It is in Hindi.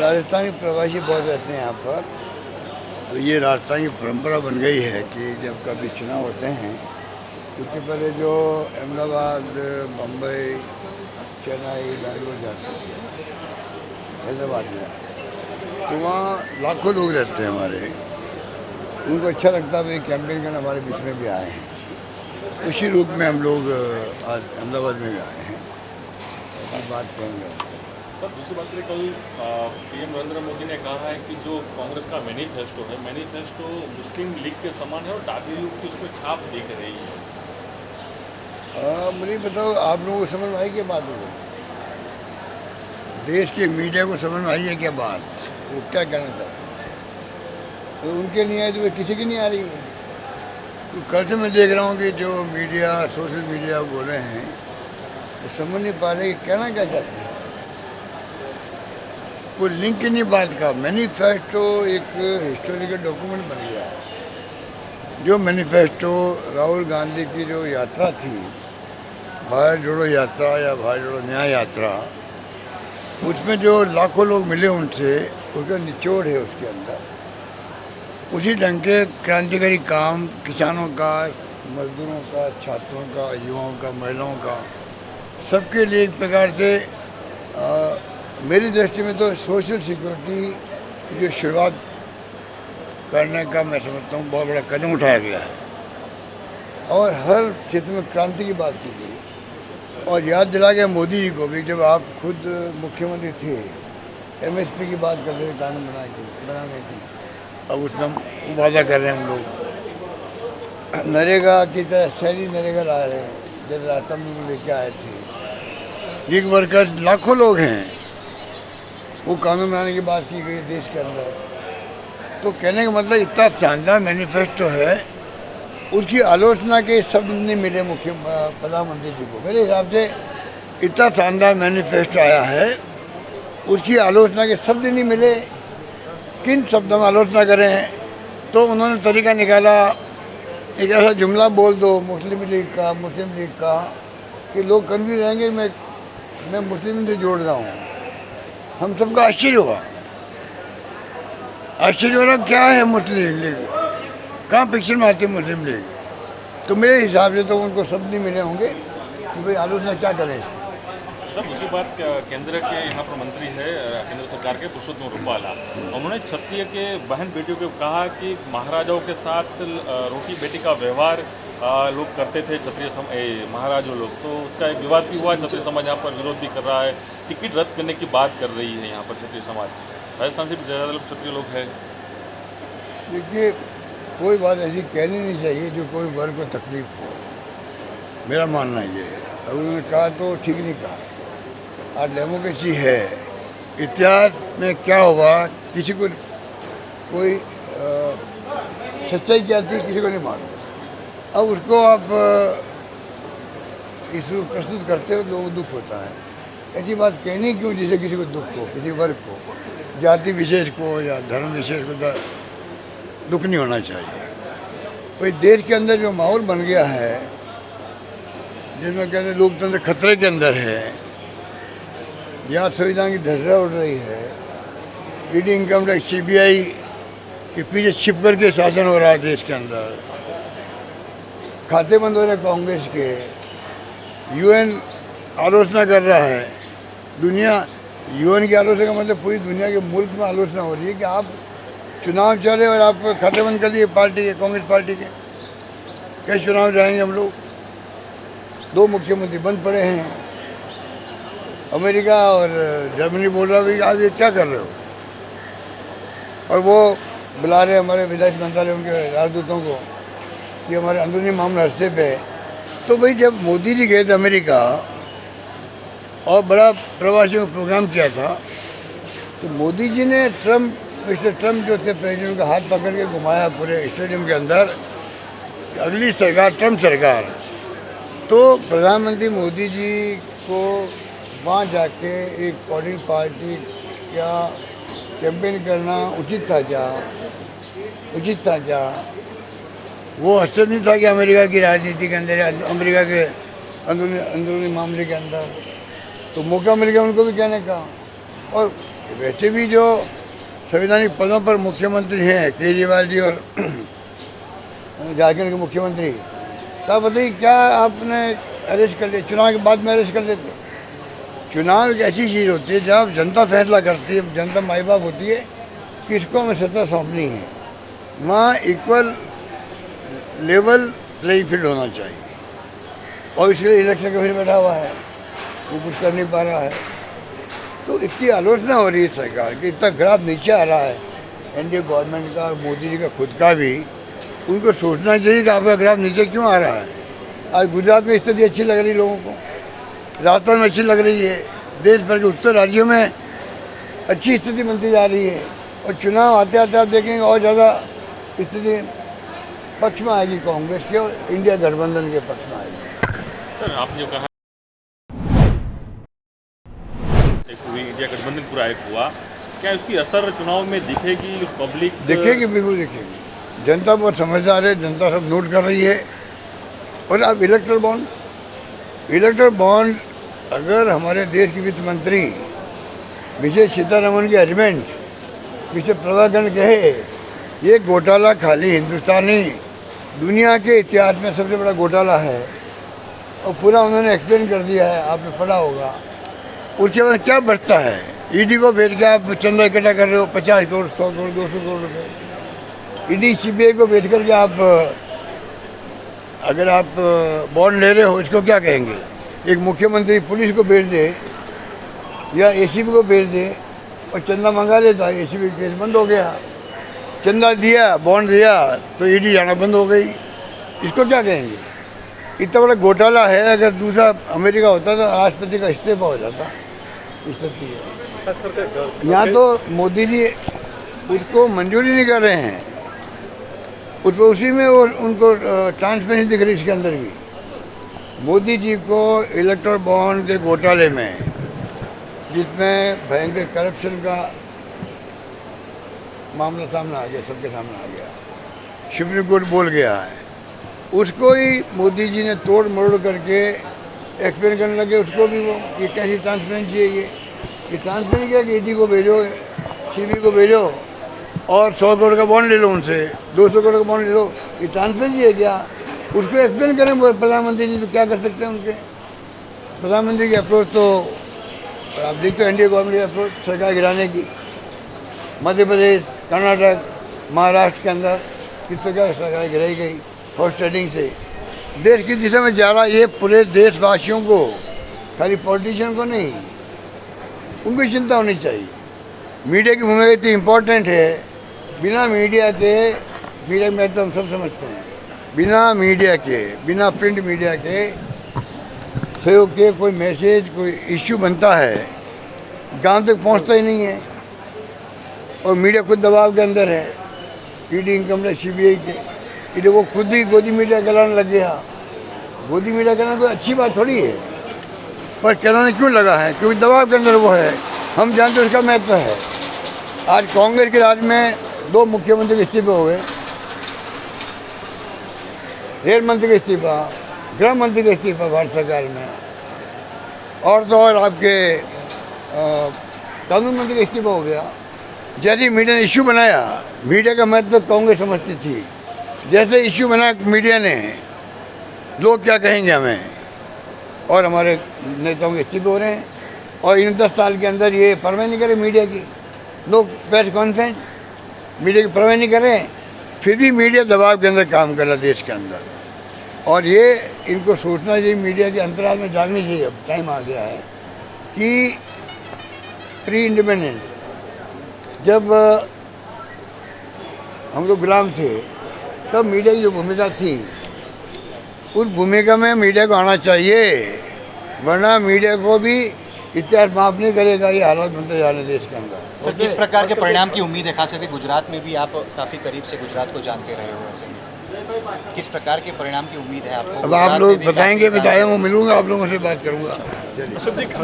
राजस्थानी प्रवासी बहुत रहते हैं यहाँ पर। तो ये राजस्थान की परंपरा बन गई है कि जब कभी चुनाव होते हैं, उसके पहले जो अहमदाबाद, बम्बई, चेन्नई, बेंगलोर जाते हैं, हैदराबाद में, तो वहाँ लाखों लोग रहते हैं हमारे। उनको अच्छा लगता है भाई कैंपेन करने हमारे बीच में भी आए हैं। उसी रूप में हम लोग आज अहमदाबाद में भी आए हैं। बात करेंगे सर, दूसरी बात करें, कल पीएम नरेंद्र मोदी ने कहा है कि जो कांग्रेस का मैनिफेस्टो है, मैनिफेस्टो मुस्लिम लीग के समान है और दादी लोग की उसमें छाप दिख रही है। मुझे बताओ, आप लोगों को समझ में आई क्या बात? हो देश के मीडिया को समझ में आई है क्या बात? वो क्या कहना चाहते हैं? तो उनके नहीं आई तो वे किसी की नहीं आ रही है। तो कल से मैं देख रहा हूँ कि जो मीडिया, सोशल मीडिया बोल रहे हैं, तो समझ नहीं पा रहे कि कहना क्या चाहते हैं। कोई लिंक ही नहीं बात का। मैनिफेस्टो एक हिस्टोरिकल डॉक्यूमेंट बन गया है। जो मैनिफेस्टो राहुल गांधी की जो यात्रा थी, भारत जोड़ो यात्रा या भारत जोड़ो न्याय यात्रा, उसमें जो लाखों लोग मिले उनसे, उसका निचोड़ है उसके अंदर। उसी ढंग के क्रांतिकारी काम किसानों का, मजदूरों का, छात्रों का, युवाओं का, महिलाओं का, सबके लिए एक प्रकार से मेरी दृष्टि में तो सोशल सिक्योरिटी की जो शुरुआत करने का मैं समझता हूँ बहुत बड़ा कदम उठाया गया है। और हर क्षेत्र में क्रांति की बात की गई। और याद दिला गया मोदी जी को भी, जब आप खुद मुख्यमंत्री थे, एमएसपी की बात कर रहे थे, कानून बनाने की। अब उसमें हम वादा कर रहे हैं हम लोग। नरेगा की तरह शहरी नरेगा ला रहे हैं, जब राजस्थान में लेके आए थे। गिग वर्कर्स लाखों लोग हैं, वो कानून बनाने की बात की गई देश के अंदर। तो कहने का मतलब इतना शानदार मैनिफेस्टो है, उसकी आलोचना के शब्द नहीं मिले मुख्य प्रधानमंत्री जी को। मेरे हिसाब से इतना शानदार मैनिफेस्टो आया है, उसकी आलोचना के शब्द नहीं मिले। किन शब्दों में आलोचना करें? तो उन्होंने तरीका निकाला, एक ऐसा जुमला बोल दो मुस्लिम लीग का कि लोग कन्फ्यूज रहेंगे मैं मुस्लिम से जोड़ रहा हूँ। हम सबका आश्चर्य हुआ। क्या है मुस्लिम लीग? कहाँ पिक्चर में आती है मुस्लिम लीग? तो मेरे हिसाब से तो उनको शब्द नहीं मिले होंगे कि भाई आलोचना क्या करें। सर, दूसरी बात, केंद्र के यहाँ पर मंत्री है केंद्र सरकार के पुरुषोत्तम रूपाला, उन्होंने क्षत्रिय के बहन बेटियों को कहा कि महाराजाओं के साथ रोटी बेटी का व्यवहार लोग करते थे, क्षत्रिय महाराजों लोग। तो उसका एक विवाद भी हुआ, क्षत्रिय समाज यहाँ पर विरोध भी कर रहा है, टिकट रद्द करने की बात कर रही है यहाँ पर क्षत्रिय समाज। राजस्थान से भी ज़्यादा लोग क्षत्रिय लोग हैं। देखिए, कोई बात ऐसी कहनी नहीं चाहिए जो कोई वर्ग को तकलीफ हो। मेरा मानना ये है। अब उन्होंने कहा तो ठीक नहीं कहा। आज डेमोक्रेसी है। इतिहास में क्या हुआ, किसी को कोई सच्चाई क्या थी किसी को नहीं मालूम। अब उसको आप इसको प्रस्तुत करते हो, लोगों को दुख होता है। ऐसी बात कहनी क्यों जिसे किसी को दुख हो, किसी वर्ग को, जाति विशेष को या धर्म विशेष को दुख नहीं होना चाहिए। भाई देश के अंदर जो माहौल बन गया है, जिसमें कहते हैं लोकतंत्र खतरे के अंदर है, यहाँ संविधान की धज्जियां उड़ रही है, ईडी, इनकम टैक्स, सीबीआई के पीछे छिप करके शासन हो रहा है देश के अंदर, खाते बंद हो रहे कांग्रेस के, यूएन आलोचना कर रहा है। दुनिया, यूएन की आलोचना का मतलब पूरी दुनिया के मुल्क में आलोचना हो रही है कि आप चुनाव चले और आप खाते बंद कर दिए पार्टी के, कांग्रेस पार्टी के। कैसे चुनाव जाएंगे हम लोग? 2 मुख्यमंत्री बंद पड़े हैं। अमेरिका और जर्मनी बोल रहा है कि आप ये क्या कर रहे हो? और वो बुला रहे हमारे विदेश मंत्रालय उनके राजदूतों को कि हमारे अंदरूनी मामला रास्ते पे। तो भाई जब मोदी जी गए थे अमेरिका और बड़ा प्रवासियों का प्रोग्राम किया था, तो मोदी जी ने मिस्टर ट्रम्प जो थे प्रेसिडेंट का हाथ पकड़ के घुमाया पूरे स्टेडियम के अंदर, अगली सरकार ट्रम्प सरकार। तो प्रधानमंत्री मोदी जी को वहाँ जाके एक पॉलिटिकल पार्टी क्या कैंपेन करना उचित था क्या? वो असर नहीं था कि अमेरिका की राजनीति के अंदर, अमेरिका के अंदरूनी मामले के अंदर। तो मौका मिल गया उनको भी कहने का। और वैसे भी जो संवैधानिक पदों पर मुख्यमंत्री हैं केजरीवाल जी और झारखंड के मुख्यमंत्री, तब बताइए क्या आपने अरेस्ट कर लिया? चुनाव के बाद में अरेस्ट कर लेते? चुनाव एक ऐसी चीज़ होती है जब जनता फैसला करती है, जनता माई बाप होती है कि इसको हमें सत्ता सौंपनी है। वहाँ इक्वल लेवल प्लेइंग फील्ड होना चाहिए, और इसलिए इलेक्शन कमीशन बैठा हुआ है, वो कुछ कर नहीं पा रहा है। तो इतनी आलोचना हो रही है सरकार की, इतना ग्राफ नीचे आ रहा है एनडीए गवर्नमेंट का और मोदी जी का खुद का भी। उनको सोचना चाहिए कि आपका ग्राफ नीचे क्यों आ रहा है। आज गुजरात में स्थिति अच्छी लग रही लोगों को, राजस्थान में अच्छी लग रही है, देश भर के उत्तर राज्यों में अच्छी स्थिति बनती जा रही है, और चुनाव आते आते आप देखेंगे और ज़्यादा स्थिति पक्ष में आएगी कांग्रेस के, और इंडिया गठबंधन के पक्ष में आएगी। सर आपने जो कहा एक पूरी इंडिया गठबंधन पूरा एक हुआ, क्या इसकी असर चुनाव में दिखेगी? पब्लिक दिखेगी, बिल्कुल दिखेगी। जनता बहुत समझदार है, जनता सब नोट कर रही है। और अब इलेक्ट्रल बॉन्ड अगर हमारे देश की वित्त मंत्री विजय सीतारमण के हस्बैंड विजय प्रभाकरण कहे ये घोटाला खाली हिंदुस्तानी दुनिया के इतिहास में सबसे बड़ा घोटाला है, और पूरा उन्होंने एक्सप्लेन कर दिया है, आपने पढ़ा होगा। उसके बाद क्या बचता है? ईडी को भेज के आप चंदा इकट्ठा कर रहे हो, 50 करोड़ 100 करोड़ 200 करोड़ रुपये। ईडी सीबीआई को भेज करके आप अगर आप बॉन्ड ले रहे हो, इसको क्या कहेंगे? एक मुख्यमंत्री पुलिस को भेज दे या एसीबी को भेज दे और चंदा मंगा लेता, एसीबी केस बंद हो गया। चंदा दिया, बॉन्ड दिया तो ईडी जाना बंद हो गई, इसको क्या कहेंगे? इतना बड़ा घोटाला है। अगर दूसरा अमेरिका होता तो राष्ट्रपति का इस्तीफा हो जाता। स्थिति है यहाँ तो मोदी जी उसको मंजूरी नहीं कर रहे हैं, उसको उसी में वो उनको ट्रांसपेरेंसी दिख रही इसके अंदर भी। मोदी जी को इलेक्ट्रल बॉन्ड के घोटाले में, जिसमें भयंकर करप्शन का मामला सामने आ गया, सबके सामने आ गया, सुप्रीम कोर्ट बोल गया है, उसको ही मोदी जी ने तोड़ मरोड़ करके एक्सप्लेन करने लगे। उसको भी वो ये कैसी ट्रांसपेरेंसी है, ये ट्रांसपेरेंसी है कि ईडी को भेजो, सीबी को भेजो और 100 करोड़ का बॉन्ड ले लो उनसे, 200 करोड़ का बॉन्ड ले लो, ये ट्रांसपेरेंसी है क्या? उसको एक्सप्लेन करें वो प्रधानमंत्री जी, तो क्या कर सकते हैं उनके? प्रधानमंत्री की अप्रोच तो आप देखते हो, एनडीए गवर्नमेंट की अप्रोच सरकार गिराने की। मध्य प्रदेश, कर्नाटक, महाराष्ट्र के अंदर किस प्रकार सरकार गिराई गई हॉर्स ट्रेडिंग से। देश की दिशा में जा रहा है, ये पूरे देशवासियों को, खाली पॉलिटिशियन को नहीं, उनको चिंता होनी चाहिए। मीडिया की भूमिका इतनी इम्पोर्टेंट है। बिना मीडिया के, मीडिया में तो हम सब समझते हैं, बिना मीडिया के, बिना प्रिंट मीडिया के सहयोग के कोई मैसेज, कोई इश्यू बनता है, गांव तक पहुंचता ही नहीं है। और मीडिया खुद दबाव के अंदर है, ईडी, इनकम टैक्स, सीबीआई के। ये वो खुद ही गोदी मीडिया कराने लग गया। गोदी मीडिया कराना कोई अच्छी बात थोड़ी है, पर कराने क्यों लगा है? क्योंकि दबाव के अंदर वो है, हम जानते हैं उसका महत्व है। आज कांग्रेस के राज में 2 मुख्यमंत्री के इस्तीफे हो गए, रेल मंत्री का इस्तीफा, गृह मंत्री का इस्तीफा भारत सरकार में, और तो और आपके कानून मंत्री का इस्तीफा हो गया। जैसे मीडिया ने इश्यू बनाया, मीडिया का महत्व कांग्रेस समझती थी, जैसे इश्यू बनाया मीडिया ने, लोग क्या कहेंगे हमें, और हमारे नेताओं के इस्तीफे हो रहे हैं। और इन 10 साल के अंदर ये परवाह नहीं करे मीडिया की, लोग प्रेस कॉन्फ्रेंस मीडिया की परवाह नहीं करें, फिर भी मीडिया दबाव के अंदर काम कर रहा है देश के अंदर। और ये इनको सोचना चाहिए, मीडिया के अंतराल में जागनी चाहिए। अब टाइम आ गया है कि प्री इंडिपेंडेंस, जब हम लोग गुलाम थे, तब मीडिया की जो भूमिका थी, उस भूमिका में मीडिया को आना चाहिए, वरना मीडिया को भी इतिहास माफ नहीं करेगा। ये हालात बनते जा रहे हैं देश के अंदर। सर, किस प्रकार के परिणाम की उम्मीद है? खास करके गुजरात में भी आप काफ़ी करीब से गुजरात को जानते रहे हो, ऐसे में किस प्रकार के परिणाम की उम्मीद है आपको? अब आप लोग बताएंगे, बताया, मैं मिलूंगा आप लोगों से, बात करूंगा।